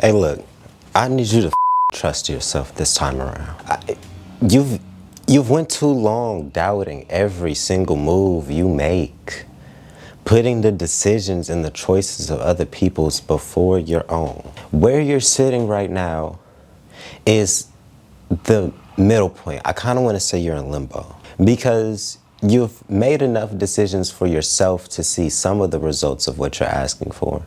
Hey, look, I need you to trust yourself this time around. You've went too long doubting every single move you make, putting the decisions and the choices of other people's before your own. Where you're sitting right now is the middle point. I kind of want to say you're in limbo because you've made enough decisions for yourself to see some of the results of what you're asking for.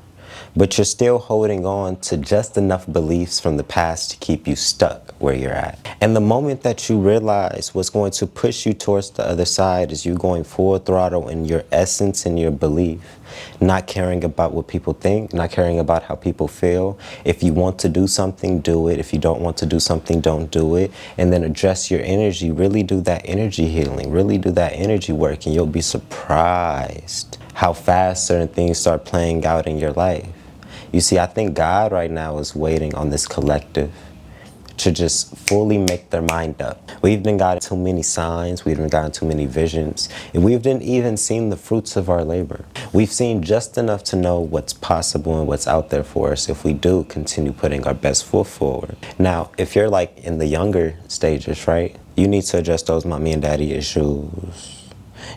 But you're still holding on to just enough beliefs from the past to keep you stuck where you're at. And the moment that you realize what's going to push you towards the other side is you going full throttle in your essence and your belief, not caring about what people think, not caring about how people feel. If you want to do something, do it. If you don't want to do something, don't do it. And then address your energy, really do that energy healing, really do that energy work, and you'll be surprised how fast certain things start playing out in your life. You see, I think God right now is waiting on this collective to just fully make their mind up. We've been gotten too many signs, we've been gotten too many visions, and we've been even seen the fruits of our labor. We've seen just enough to know what's possible and what's out there for us if we do continue putting our best foot forward. Now, if you're like in the younger stages, right, you need to address those mommy and daddy issues.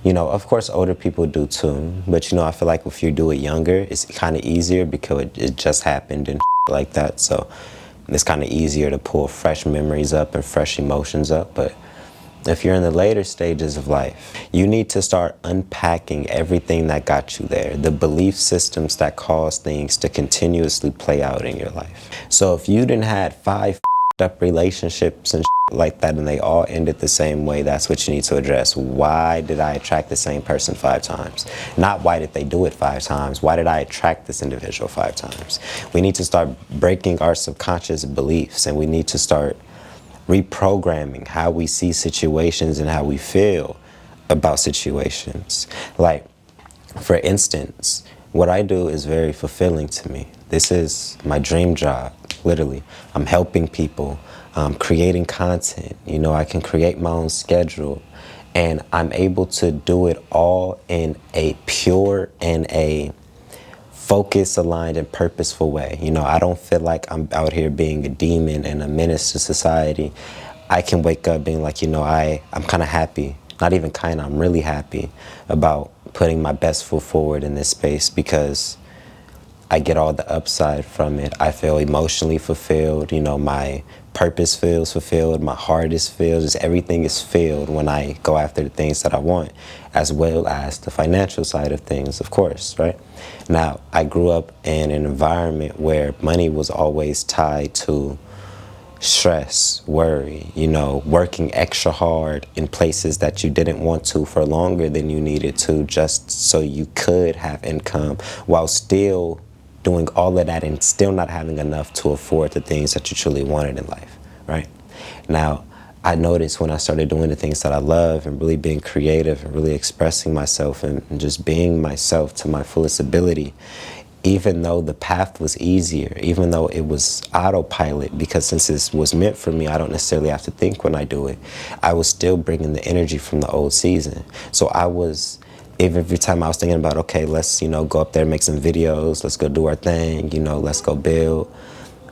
You know, of course, older people do too, but I feel like if you do it younger, it's kind of easier because it just happened and like that. So it's kind of easier to pull fresh memories up and fresh emotions up. But if you're in the later stages of life, you need to start unpacking everything that got you there, the belief systems that cause things to continuously play out in your life. So if you didn't had 5 up relationships and like that and they all ended the same way, that's what you need to address. Why did I attract the same person 5 times? Not why did they do it 5 times? Why did I attract this individual 5 times? We need to start breaking our subconscious beliefs, and we need to start reprogramming how we see situations and how we feel about situations. Like, for instance, what I do is very fulfilling to me. This is my dream job, literally. I'm helping people, creating content. I can create my own schedule, and I'm able to do it all in a pure and a focus aligned and purposeful way. I don't feel like I'm out here being a demon and a menace to society. I can wake up being like, I'm kind of happy. Not even kind of, I'm really happy about putting my best foot forward in this space because I get all the upside from it. I feel emotionally fulfilled. My purpose feels fulfilled. My heart is filled. Just everything is filled when I go after the things that I want, as well as the financial side of things, of course, right? Now, I grew up in an environment where money was always tied to stress, worry, working extra hard in places that you didn't want to for longer than you needed to just so you could have income while still doing all of that and still not having enough to afford the things that you truly wanted in life, right? Now, I noticed when I started doing the things that I love and really being creative and really expressing myself and just being myself to my fullest ability, even though the path was easier, even though it was autopilot, because since this was meant for me, I don't necessarily have to think when I do it, I was still bringing the energy from the old season. So every time I was thinking about, okay, let's, go up there, make some videos, let's go do our thing, let's go build.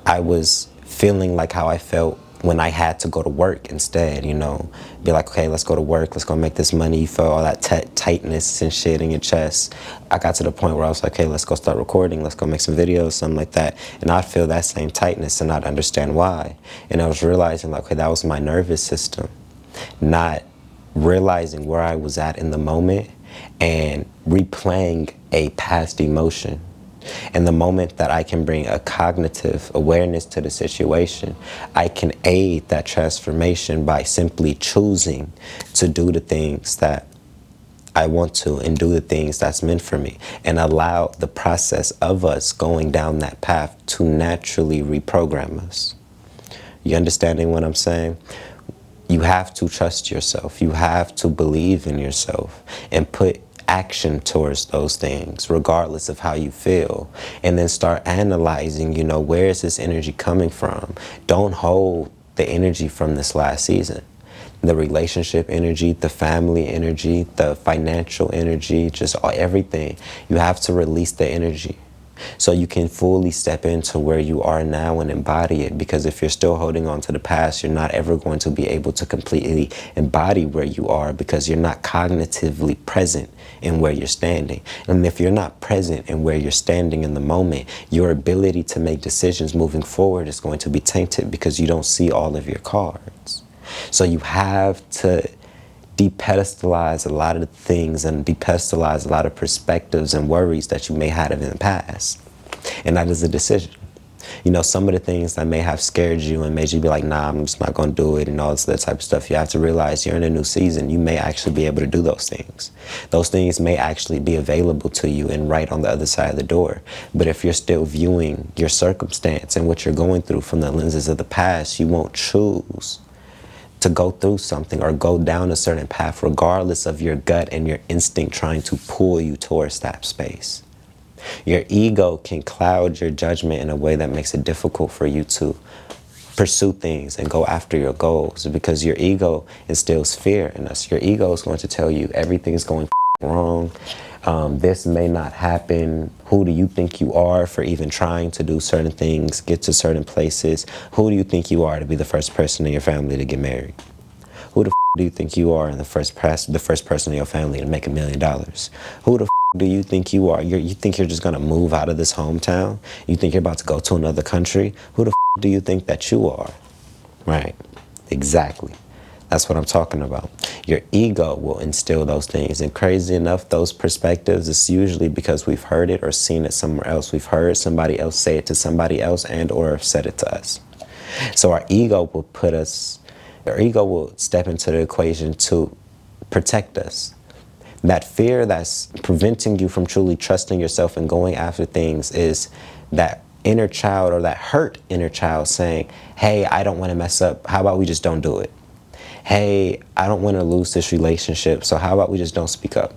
I was feeling like how I felt when I had to go to work instead, be like, okay, let's go to work, let's go make this money. You feel all that tightness and shit in your chest. I got to the point where I was like, hey, let's go start recording, let's go make some videos, something like that. And I'd feel that same tightness and not understand why. And I was realizing like, okay, that was my nervous system, not realizing where I was at in the moment and replaying a past emotion. And the moment that I can bring a cognitive awareness to the situation, I can aid that transformation by simply choosing to do the things that I want to and do the things that's meant for me and allow the process of us going down that path to naturally reprogram us. You understanding what I'm saying? You have to trust yourself. You have to believe in yourself and put action towards those things, regardless of how you feel. And then start analyzing, where is this energy coming from? Don't hold the energy from this last season. The relationship energy, the family energy, the financial energy, just everything. You have to release the energy. so you can fully step into where you are now and embody it. Because if you're still holding on to the past, you're not ever going to be able to completely embody where you are, because you're not cognitively present in where you're standing. And if you're not present in where you're standing in the moment, your ability to make decisions moving forward is going to be tainted, because you don't see all of your cards. So you have to depedestalize a lot of things and depedestalize a lot of perspectives and worries that you may have in the past. And that is a decision. You know, some of the things that may have scared you and made you be like, nah, I'm just not going to do it and all this other type of stuff. You have to realize you're in a new season. You may actually be able to do those things. Those things may actually be available to you and right on the other side of the door. But if you're still viewing your circumstance and what you're going through from the lenses of the past, you won't choose to go through something or go down a certain path, regardless of your gut and your instinct trying to pull you towards that space. Your ego can cloud your judgment in a way that makes it difficult for you to pursue things and go after your goals, because your ego instills fear in us. Your ego is going to tell you everything's going wrong. This may not happen. Who do you think you are for even trying to do certain things, get to certain places? Who do you think you are to be the first person in your family to get married? Who the do you think you are in the first person in your family to make $1 million? Who the do you think you are? You think you're just going to move out of this hometown? You think you're about to go to another country? Who the do you think that you are? Right. Exactly. That's what I'm talking about. Your ego will instill those things. And crazy enough, those perspectives, it's usually because we've heard it or seen it somewhere else. We've heard somebody else say it to somebody else and or said it to us. So our ego will step into the equation to protect us. That fear that's preventing you from truly trusting yourself and going after things is that inner child, or that hurt inner child, saying, hey, I don't want to mess up. How about we just don't do it? Hey, I don't want to lose this relationship, so how about we just don't speak up?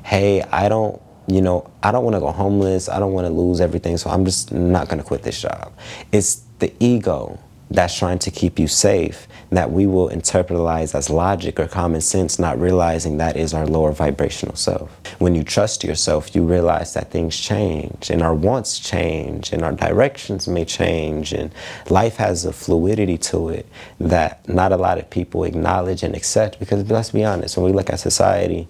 Hey, I don't want to go homeless. I don't want to lose everything, so I'm just not going to quit this job. It's the ego that's trying to keep you safe, that we will internalize as logic or common sense, not realizing that is our lower vibrational self. When you trust yourself, you realize that things change, and our wants change, and our directions may change, and life has a fluidity to it that not a lot of people acknowledge and accept. Because let's be honest, when we look at society,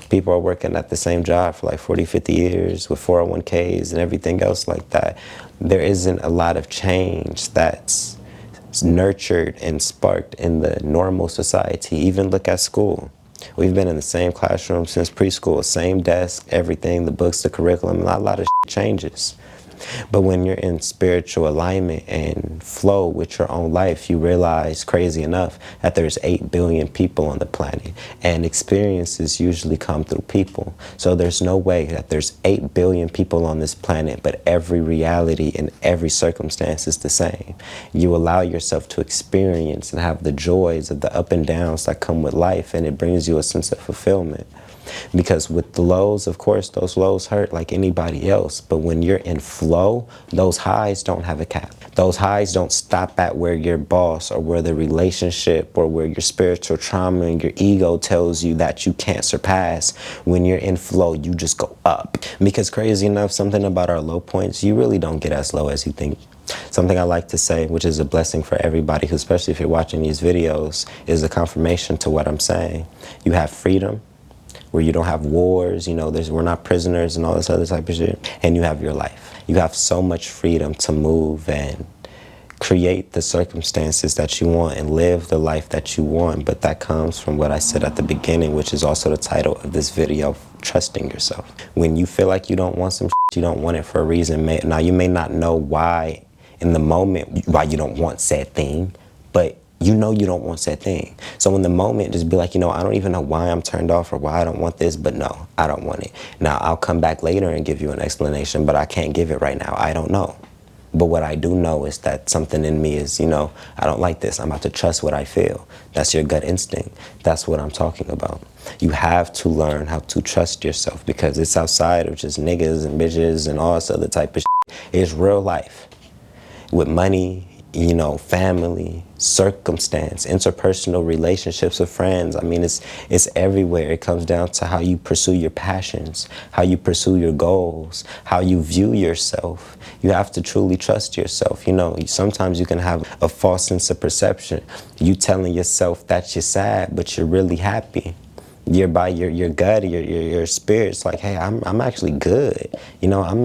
people are working at the same job for like 40, 50 years with 401ks and everything else like that. There isn't a lot of change that's nurtured and sparked in the normal society. Even look at school. We've been in the same classroom since preschool, same desk, everything, the books, the curriculum, not a lot of changes. But when you're in spiritual alignment and flow with your own life, you realize, crazy enough, that there's 8 billion people on the planet, and experiences usually come through people. So there's no way that there's 8 billion people on this planet, but every reality and every circumstance is the same. You allow yourself to experience and have the joys of the up and downs that come with life, and it brings you a sense of fulfillment. Because with the lows, of course, those lows hurt like anybody else. But when you're in flow, those highs don't have a cap. Those highs don't stop at where your boss or where the relationship or where your spiritual trauma and your ego tells you that you can't surpass. When you're in flow, you just go up. Because crazy enough, something about our low points, you really don't get as low as you think. Something I like to say, which is a blessing for everybody, who, especially if you're watching these videos, is a confirmation to what I'm saying. You have freedom, where you don't have wars, we're not prisoners and all this other type of shit. And you have your life. You have so much freedom to move and create the circumstances that you want and live the life that you want. But that comes from what I said at the beginning, which is also the title of this video, trusting yourself. When you feel like you don't want some shit, you don't want it for a reason. Now, you may not know why in the moment, why you don't want said thing, but you don't want said thing. So in the moment, just be like, I don't even know why I'm turned off or why I don't want this, but no, I don't want it. Now, I'll come back later and give you an explanation, but I can't give it right now. I don't know. But what I do know is that something in me is, I don't like this. I'm about to trust what I feel. That's your gut instinct. That's what I'm talking about. You have to learn how to trust yourself, because it's outside of just niggas and bitches and all this other type of shit. It's real life. With money, you know, family, circumstance, interpersonal relationships with friends. I mean, it's everywhere. It comes down to how you pursue your passions, how you pursue your goals, how you view yourself. You have to truly trust yourself. You know, sometimes you can have a false sense of perception. You telling yourself that you're sad, but you're really happy. You're by your gut, your spirit's like, hey, I'm actually good. You know, I'm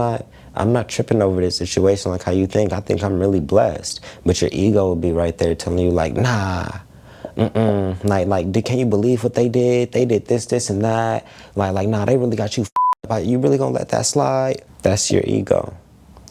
not tripping over this situation like how you think. I think I'm really blessed. But your ego will be right there telling you like, nah, can you believe what they did? They did this, and that. Nah, they really got you up. You really gonna let that slide? That's your ego.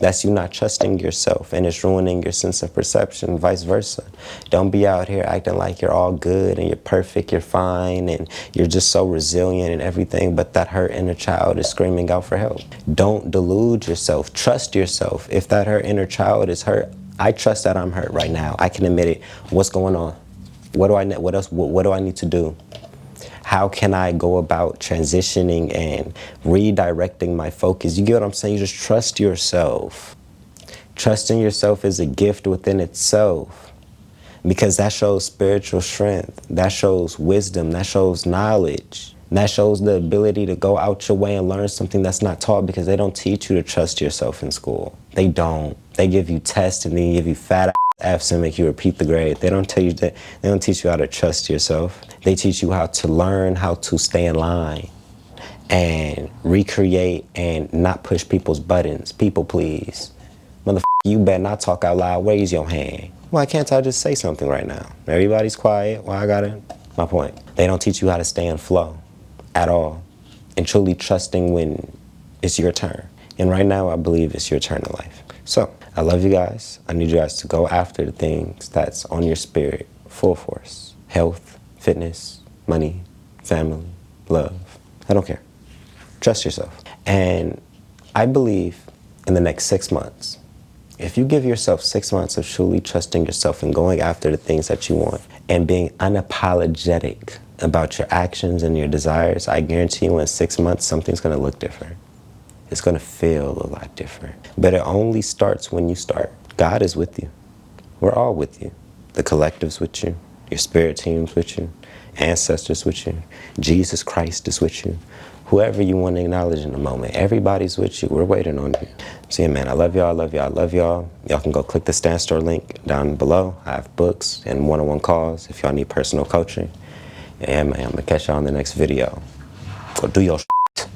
That's you not trusting yourself, and it's ruining your sense of perception, vice versa. Don't be out here acting like you're all good and you're perfect, you're fine, and you're just so resilient and everything, but that hurt inner child is screaming out for help. Don't delude yourself. Trust yourself. If that hurt inner child is hurt, I trust that I'm hurt right now. I can admit it. What's going on? What do I need to do? How can I go about transitioning and redirecting my focus? You get what I'm saying? You just trust yourself. Trusting yourself is a gift within itself, because that shows spiritual strength. That shows wisdom. That shows knowledge. That shows the ability to go out your way and learn something that's not taught, because they don't teach you to trust yourself in school. They don't. They give you tests and then give you fat F's and make you repeat the grade. They don't tell you that. They don't teach you how to trust yourself. They teach you how to learn how to stay in line and recreate and not push people's buttons. People please. Motherfucker, you better not talk out loud. Raise your hand. Why can't I just say something right now? Everybody's quiet. Why I gotta? My point. They don't teach you how to stay in flow at all, and truly trusting when it's your turn. And right now, I believe it's your turn in life. So I love you guys. I need you guys to go after the things that's on your spirit full force. Health, fitness, money, family, love. I don't care. Trust yourself. And I believe in the next 6 months, if you give yourself 6 months of truly trusting yourself and going after the things that you want and being unapologetic about your actions and your desires, I guarantee you in 6 months, something's going to look different. It's going to feel a lot different. But it only starts when you start. God is with you. We're all with you. The collective's with you. Your spirit team's with you. Ancestors with you. Jesus Christ is with you. Whoever you want to acknowledge in the moment. Everybody's with you. We're waiting on you. So yeah, man, I love y'all. I love y'all. I love y'all. Y'all can go click the Stan Store link down below. I have books and one-on-one calls if y'all need personal coaching. Yeah, man, I'm going to catch y'all in the next video. Go do your